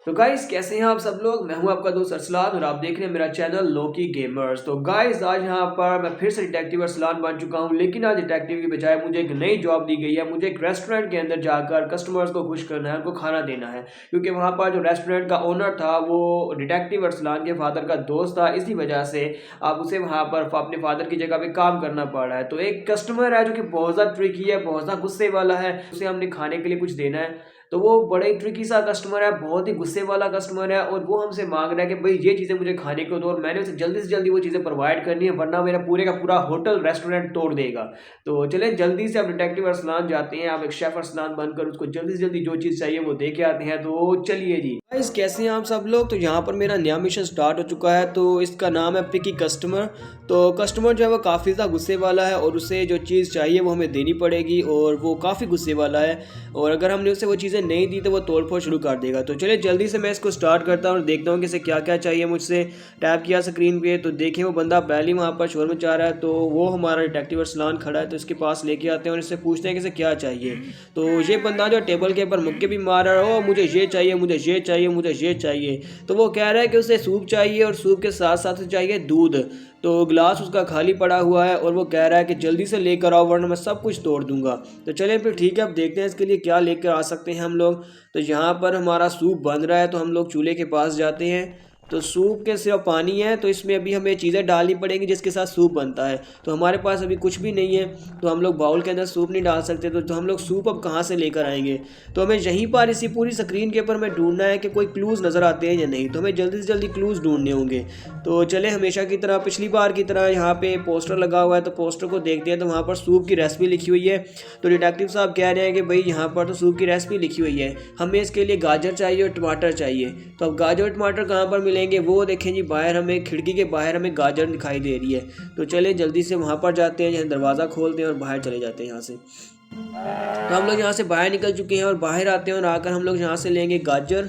तो गाइस कैसे हैं आप सब लोग। मैं हूं आपका दोस्त अरसलान और आप देख रहे हैं मेरा चैनल लोकी गेमर्स। तो गाइस आज यहाँ पर मैं फिर से डिटेक्टिव अरसलान बन चुका हूं, लेकिन आज डिटेक्टिव की बजाय मुझे एक नई जॉब दी गई है। मुझे एक रेस्टोरेंट के अंदर जाकर कस्टमर्स को खुश करना है, उनको खाना देना है, क्योंकि वहाँ पर जो रेस्टोरेंट का ओनर था वो डिटेक्टिव अरसलान के फादर का दोस्त था। इसी वजह से अब उसे वहाँ पर अपने फादर की जगह पे काम करना पड़ रहा है। तो एक कस्टमर है जो कि बहुत ज़्यादा ट्रिकी है, बहुत ज़्यादा गुस्से वाला है, उसे हमने खाने के लिए कुछ देना है। तो वो बड़े ट्रिकी सा कस्टमर है, बहुत ही गुस्से वाला कस्टमर है और वो हमसे मांग रहा है कि भाई ये चीज़ें मुझे खाने को दो, और मैंने उसे जल्दी से जल्दी वो चीज़ें प्रोवाइड करनी है, वरना मेरा पूरे का पूरा होटल रेस्टोरेंट तोड़ देगा। तो चले जल्दी से आप डिटेक्टिव अरसलान जाते हैं, आप एक शेफ अरसलान बनकर उसको जल्दी से जल्दी जो चीज़ चाहिए वो दे के आते हैं। तो चलिए जी गाइस, कैसे हैं आप सब लोग। तो यहाँ पर मेरा नया मिशन स्टार्ट हो चुका है। तो इसका नाम है पिकी कस्टमर। तो कस्टमर जो है वो काफ़ी ज़्यादा गुस्से वाला है और उसे जो चीज़ चाहिए वो हमें देनी पड़ेगी, और वो काफ़ी गुस्से वाला है, और अगर हमने उसे वो चीज़ें नहीं दी तो वो तोड़ फोड़ शुरू कर देगा। तो चलिए जल्दी से मैं इसको स्टार्ट करता हूँ और देखता हूँ कि इसे क्या क्या चाहिए मुझसे। टैप किया स्क्रीन पे तो देखें वो बंदा पहले ही वहाँ पर शोर मचा रहा है। तो वो हमारा डिटेक्टिव अरसलान खड़ा है, तो इसके पास लेके आते हैं और इससे पूछते हैं कि इसे क्या चाहिए। तो ये बंदा जो टेबल के ऊपर मुक्के भी मार रहा है, ओ मुझे ये चाहिए, मुझे ये चाहिए, मुझे ये चाहिए। तो वो कह रहा है कि उसे सूप चाहिए और सूप के साथ साथ चाहिए दूध। तो गिलास उसका खाली पड़ा हुआ है और वो कह रहा है कि जल्दी से लेकर आओ वरना मैं सब कुछ तोड़ दूंगा। तो चलें फिर ठीक है, अब देखते हैं इसके लिए क्या लेकर आ सकते हैं हम लोग। तो यहाँ पर हमारा सूप बन रहा है, तो हम लोग चूल्हे के पास जाते हैं। तो सूप के सिर्फ पानी है, तो इसमें अभी हमें चीज़ें डालनी पड़ेंगी जिसके साथ सूप बनता है। तो हमारे पास अभी कुछ भी नहीं है, तो हम लोग बाउल के अंदर सूप नहीं डाल सकते। तो हम लोग सूप अब कहाँ से लेकर आएंगे। तो हमें यहीं पर इसी पूरी स्क्रीन के ऊपर हमें ढूंढना है कि कोई क्लूज़ नज़र आते हैं या नहीं। तो हमें जल्दी से जल्दी क्लूज़ ढूंढने होंगे। तो चले हमेशा की तरह, पिछली बार की तरह, यहाँ पे पोस्टर लगा हुआ है, तो पोस्टर को देखते हैं। तो वहाँ पर सूप की रेसिपी लिखी हुई है। तो डिटेक्टिव साहब कह रहे हैं कि भाई यहाँ पर तो सूप की रेसिपी लिखी हुई है, हमें इसके लिए गाजर चाहिए और टमाटर चाहिए। तो अब गाजर और टमाटर कहाँ पर मिलेंगे, वो देखें जी, बाहर हमें खिड़की के बाहर हमें गाजर दिखाई दे रही है। तो चले जल्दी से वहाँ पर जाते हैं, यहाँ दरवाज़ा खोलते हैं और बाहर चले जाते हैं यहाँ से। तो हम लोग यहाँ से बाहर निकल चुके हैं और बाहर आते हैं, और आकर हम लोग यहाँ से लेंगे गाजर।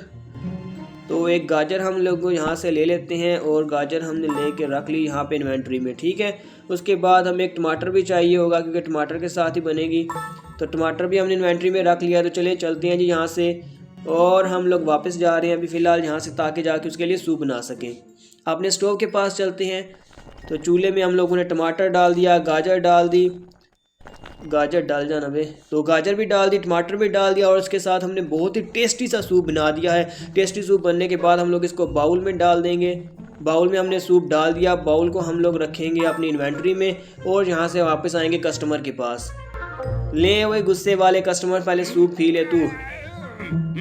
तो एक गाजर हम लोग यहाँ से ले लेते हैं, और गाजर हमने ले के रख ली यहाँ पे इन्वेंट्री में, ठीक है। उसके बाद हमें एक टमाटर भी चाहिए होगा, क्योंकि टमाटर के साथ ही बनेगी। तो टमाटर भी हमने इन्वेंट्री में रख लिया। तो चलिए चलते हैं जी यहाँ से, और हम लोग वापस जा रहे हैं अभी फ़िलहाल यहाँ से, ताकि जाके उसके लिए सूप बना सकें। अपने स्टोव के पास चलते हैं। तो चूल्हे में हम लोगों ने टमाटर डाल दिया, गाजर डाल दी, गाजर डाल जाना बे। तो गाजर भी डाल दी, टमाटर भी डाल दिया, और उसके साथ हमने बहुत ही टेस्टी सा सूप बना दिया है। टेस्टी सूप बनने के बाद हम लोग इसको बाउल में डाल देंगे। बाउल में हमने सूप डाल दिया, बाउल को हम लोग रखेंगे अपनी इन्वेंट्री में, और यहाँ से वापस आएंगे कस्टमर के पास। ले वही गुस्से वाले कस्टमर, पहले सूप पी ले, तू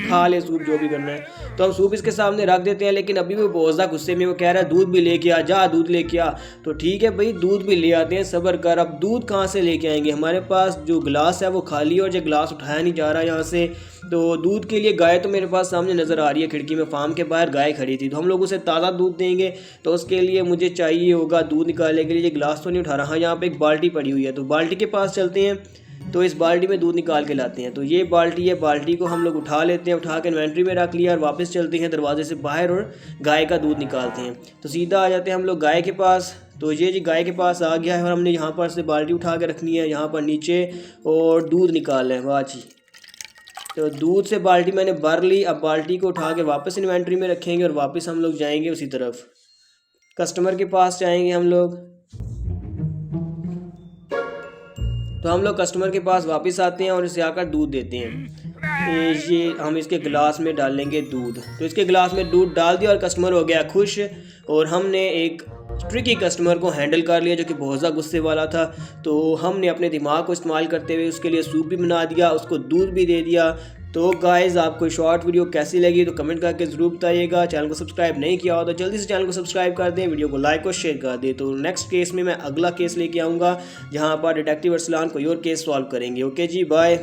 खा ले सूप, जो भी करना है। तो हम सूप इसके सामने रख देते हैं, लेकिन अभी भी बहुत ज़्यादा गुस्से में, वो कह रहा है दूध भी लेके आ, जा दूध लेके आ। तो ठीक है भाई, दूध भी ले आते हैं, सब्र कर। अब दूध कहाँ से लेके आएंगे, हमारे पास जो गिलास है वो खाली है और जो गिलास उठाया नहीं जा रहा यहाँ से। तो दूध के लिए गाय तो मेरे पास सामने नज़र आ रही है, खिड़की में फार्म के बाहर गाय खड़ी थी। तो हम लोग उसे ताज़ा दूध देंगे, तो उसके लिए मुझे चाहिए होगा दूध निकालने के लिए। गिलास तो नहीं उठा रहा, हाँ यहाँ पर एक बाल्टी पड़ी हुई है, तो बाल्टी के पास चलते हैं। तो इस बाल्टी में दूध निकाल के लाते हैं। तो ये बाल्टी है, बाल्टी को हम लोग उठा लेते हैं, उठा के इन्वेंट्री में रख लिया, और वापस चलते हैं दरवाजे से बाहर और गाय का दूध निकालते हैं। तो सीधा आ जाते हैं हम लोग गाय के पास। तो ये जी गाय के पास आ गया है, और हमने यहाँ पर से बाल्टी उठा के रखनी है यहाँ पर नीचे, और दूध निकालना है। वाह जी, तो दूध से बाल्टी मैंने भर ली। अब बाल्टी को उठा के वापस इन्वेंट्री में रखेंगे, और वापस हम लोग जाएंगे उसी तरफ, कस्टमर के पास जाएंगे हम लोग। तो हम लोग कस्टमर के पास वापस आते हैं और इसे आकर दूध देते हैं। ये हम इसके गिलास में डालेंगे दूध। तो इसके गिलास में दूध डाल दिया और कस्टमर हो गया खुश, और हमने एक ट्रिकी कस्टमर को हैंडल कर लिया जो कि बहुत ज़्यादा गुस्से वाला था। तो हमने अपने दिमाग को इस्तेमाल करते हुए उसके लिए सूप भी बना दिया, उसको दूध भी दे दिया। तो गाइज़, आपको शॉर्ट वीडियो कैसी लगी तो कमेंट करके ज़रूर बताइएगा। चैनल को सब्सक्राइब नहीं किया हो तो जल्दी से चैनल को सब्सक्राइब कर दें, वीडियो को लाइक और शेयर कर दें। तो नेक्स्ट केस में मैं अगला केस लेके आऊँगा, जहाँ पर डिटेक्टिव अरसलान कोई और केस सॉल्व करेंगे। ओके जी, बाय।